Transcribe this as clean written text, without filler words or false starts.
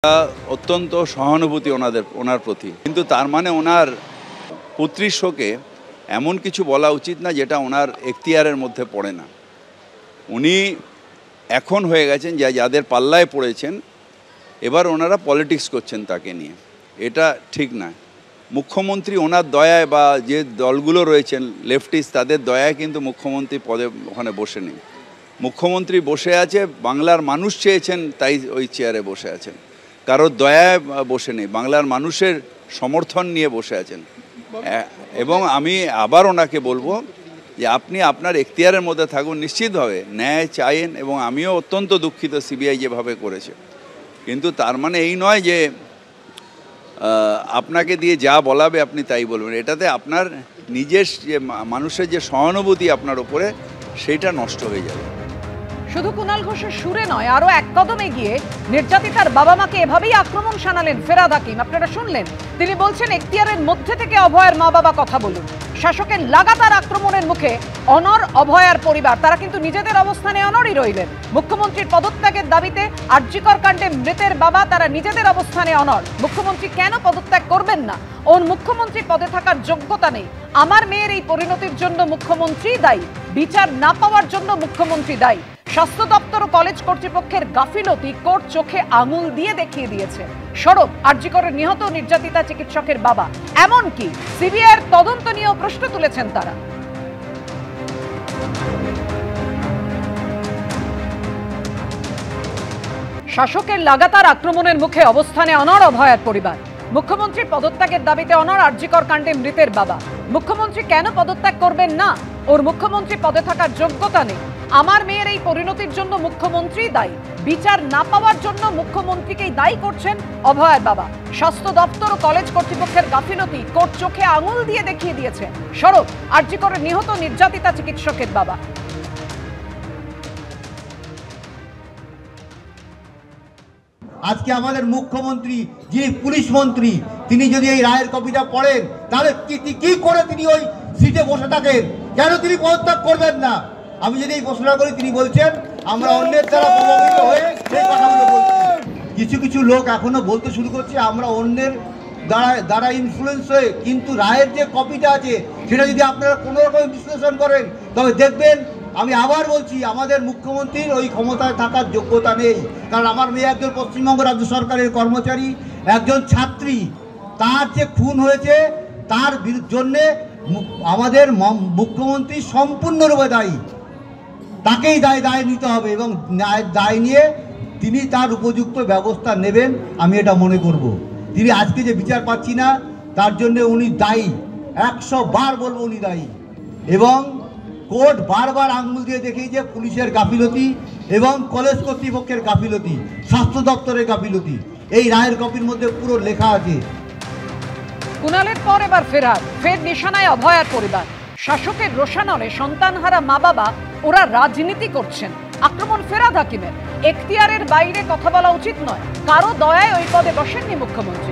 অত্যন্ত সহানুভূতি ওনার প্রতি, কিন্তু তার মানে ওনার পুত্রীর শোকে এমন কিছু বলা উচিত না যেটা ওনার এখতিয়ারের মধ্যে পড়ে না। উনি এখন হয়ে গেছেন যাদের পাল্লায় পড়েছেন, এবার ওনারা পলিটিক্স করছেন তাকে নিয়ে, এটা ঠিক না। মুখ্যমন্ত্রী ওনার দয়ায় বা যে দলগুলো রয়েছেন লেফটিস্ট, তাদের দয়ায় কিন্তু মুখ্যমন্ত্রী পদে ওখানে বসে নেই। মুখ্যমন্ত্রী বসে আছে, বাংলার মানুষ চেয়েছেন তাই ওই চেয়ারে বসে আছেন, কারোর দয়ায় বসে নেই, বাংলার মানুষের সমর্থন নিয়ে বসে আছেন। এবং আমি আবার ওনাকে বলবো যে আপনি আপনার এখতিয়ারের মধ্যে থাকুন, নিশ্চিতভাবে ন্যায় চাইেন, এবং আমিও অত্যন্ত দুঃখিত সিবিআই যেভাবে করেছে, কিন্তু তার মানে এই নয় যে আপনাকে দিয়ে যা বলাবে আপনি তাই বলবেন। এটাতে আপনার নিজের যে মানুষের যে সহানুভূতি আপনার উপরে, সেইটা নষ্ট হয়ে যাবে। শুধু কুণাল ঘোষের সুরে নয়, আরো এক কদম এগিয়ে নির্যাতিতার বাবা মাকে এভাবেই আক্রমণ শানালেন ফেরাদ হাকিম। আপনারা শুনলেন, তিনি বলছেন এখতিয়ারের মধ্যে থেকে অভয়ার মা বাবা কথা বলুন। শাসকের লাগাতার আক্রমণের মুখে অনড় অভয়ার পরিবার, তারা কিন্তু নিজেদের অবস্থানে অনড়ই রইলেন। মুখ্যমন্ত্রীর পদত্যাগের দাবিতে আরজিকর কাণ্ডে মৃতের বাবা, তারা নিজেদের অবস্থানে অনড়। মুখ্যমন্ত্রী কেন পদত্যাগ করবেন না? ওর মুখ্যমন্ত্রী পদে থাকার যোগ্যতা নেই। আমার মেয়ের এই পরিণতির জন্য মুখ্যমন্ত্রী দায়ী, বিচার না পাওয়ার জন্য মুখ্যমন্ত্রী দায়ী। স্বাস্থ্য দপ্তর ও কলেজ কর্তৃপক্ষের গাফিলতি কোর্ট চোখে আঙুল দিয়ে দেখিয়ে দিয়েছে। সরব আরজিকরের নিহত নির্যাতিতা চিকিৎসকের বাবা, এমনকি সিবিআইয়ের তদন্ত নিয়েও প্রশ্ন তুলেছেন তারা। শাসকের লাগাতার আক্রমণের মুখে অবস্থানে অনড় অভয়ার পরিবার। মুখ্যমন্ত্রীর পদত্যাগের দাবিতে অনড় আরজিকর কাণ্ডে মৃতের বাবা। মুখ্যমন্ত্রী কেন পদত্যাগ করবেন না? ওর মুখ্যমন্ত্রী পদে থাকার যোগ্যতা নেই। আমার মেয়ের এই পরিণতির জন্য মুখ্যমন্ত্রী দায়ী, বিচার না পাওয়ার জন্য মুখ্যমন্ত্রীকেই দায়ী করছেন অভয়ের বাবা। স্বাস্থ্য দপ্তর ও কলেজ কর্তৃপক্ষের গাফিলতি কোর্ট চোখে আঙুল দিয়ে দেখিয়ে দিয়েছে। সরব আরজিকরের নিহত নির্যাতিতা চিকিৎসকের বাবা। আজকে আমাদের মুখ্যমন্ত্রী, যিনি পুলিশ মন্ত্রী, তিনি যদি এই রায়ের কপিটা পড়েন, তাহলে কি করে তিনি ওই সিটে বসে থাকেন? কেন তিনি পদত্যাগ করবেন না? আমি যদি এই প্রশ্নটা করি, তিনি বলছেন আমরা অন্যের দ্বারা প্রভাবিত হয়ে এই কথাগুলো বলছি। কিছু কিছু লোক এখনো বলতে শুরু করছে আমরা অন্যের দ্বারা ইনফ্লুয়েন্স হয়ে, কিন্তু রায়ের যে কপিটা আছে সেটা যদি আপনারা কোনো রকম বিশ্লেষণ করেন, তবে দেখবেন, আমি আবার বলছি, আমাদের মুখ্যমন্ত্রীর ওই ক্ষমতায় থাকার যোগ্যতা নেই। কারণ আমার মেয়ে একজন পশ্চিমবঙ্গ রাজ্য সরকারের কর্মচারী, একজন ছাত্রী, তার যে খুন হয়েছে তার জন্যে আমাদের মুখ্যমন্ত্রী সম্পূর্ণরূপে দায়ী। তাকেই দায় নিতে হবে, এবং দায় নিয়ে তিনি তার উপযুক্ত ব্যবস্থা নেবেন, আমি এটা মনে করব। তিনি আজকে যে বিচার পাচ্ছি না, তার জন্য উনি দায়ী, 100 বার বলবো উনি দায়ী। এবং কোর্ট বারবার আঙুল দিয়ে দেখিয়েছে পুলিশের গাফিলতি এবং কলেজ কর্তৃপক্ষের গাফিলতি, স্বাস্থ্য দপ্তরের গাফিলতি। এই রায়ের কপির মধ্যে পুরো লেখা আছে। কুণালের পর এবার ফের নিশানায় অভয়ার পরিবার। শাসকের রোষানলে সন্তানহারা মা বাবা, ওরা রাজনীতি করছেন। আক্রমণ ফেরাদ হাকিমের। এখতিয়ারের বাইরে কথা বলা উচিত নয়, কারো দয়ায় ওই পদে বসেননি মুখ্যমন্ত্রী।